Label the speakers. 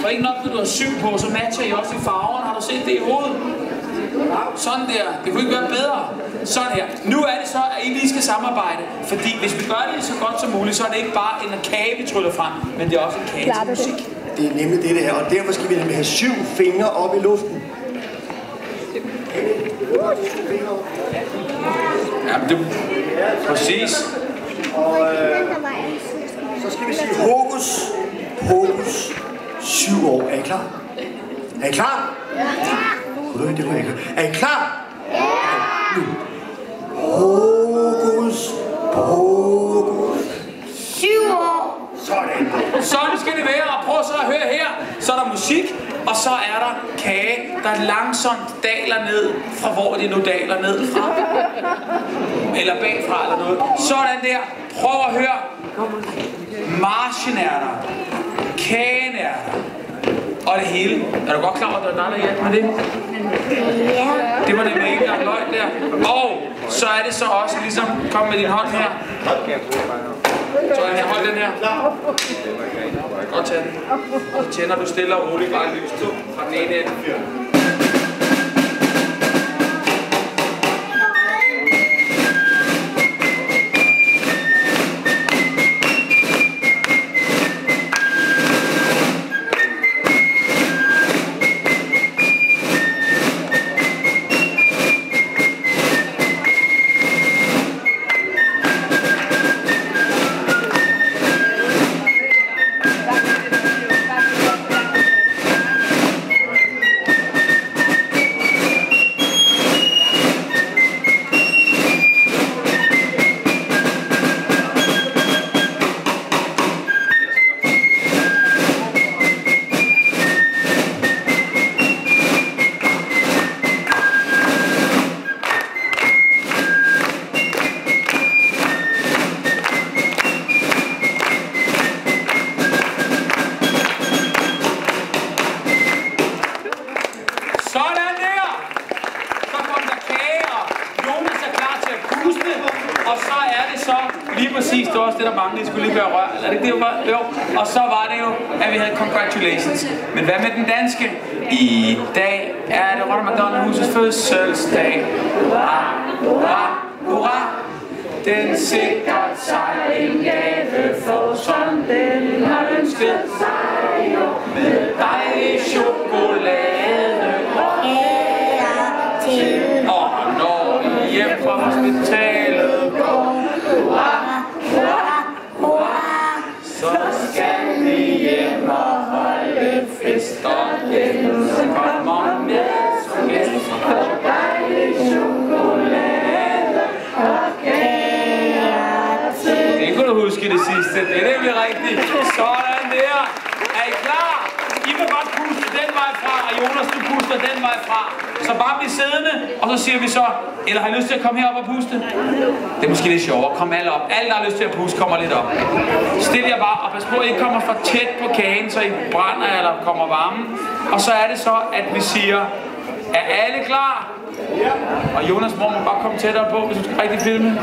Speaker 1: For ikke nok, når du har syv på, så matcher I også i farverne. Har du set det i hovedet? Sådan der. Det kunne ikke være bedre. Sådan her. Nu er det så, at I lige skal samarbejde. Fordi hvis vi gør det så godt som muligt, så er det ikke bare en kage, vi tryller frem, men det er også en kage til musik.
Speaker 2: Det er nemlig det her, og derfor skal vi nemlig have 7 fingre op i luften.
Speaker 1: Ja, men det præcis.
Speaker 2: Og så skal vi sige hokus pokus 7 år. Er I klar? Er I klar? Ja. Det var ikke. Er I klar? Ja. Nu. Hokus pokus
Speaker 3: 7 år.
Speaker 2: Sådan.
Speaker 1: Sådan skal det være, og prøv så at høre her. Så er der musik, og så er der kage, der langsomt daler ned fra hvor de nu daler ned fra. Eller bagfra eller noget. Sådan der. Prøv at høre. Marchen er der. Kagen er der. Og det hele. Er du godt klar over, at der er dig, der hjælper med det?
Speaker 3: Ja.
Speaker 1: Det var nemlig ikke engang løgn der. Og så er det så også ligesom, kom med din hånd her. Så her, hold den her. Godt tage den. Så tænder du stille og roligt bare lyset fra den ene ende. Og så er det så lige præcis, det var også det, der manglede, I skulle lige gøre rør. Er det det, var? Jo. Og så var det jo, at vi havde congratulations. Men hvad med den danske? I dag er det Ronald McDonald Husets fødselsdag. Hurra, hurra, hurra. Den sikrer sig en gave for, som den har ønsket sig. Med dejlig chokolade og ære til. Og når I hjem fra hospitalet går, hurra, hurra, hurra, så skal vi hjem og holde fest. Og den kommer med som gæst og dejlig chokolade og ære til. Det kunne du huske det sidste. Det er nemlig rigtigt. Sådan der. Er I klar? I må godt puste den vej fra, og Jonas, du puster den vej fra. Så bare bliv siddende, og så siger vi så, eller har I lyst til at komme herop og puste? Det er måske lidt sjovere. Kom alle op. Alle, der har lyst til at puste, kommer lidt op. Stil jer bare, og pas på, at I ikke kommer for tæt på kagen, så I brænder eller kommer varme. Og så er det så, at vi siger, er alle klar? Og Jonas, må man bare komme tættere på, hvis du skal rigtig filme.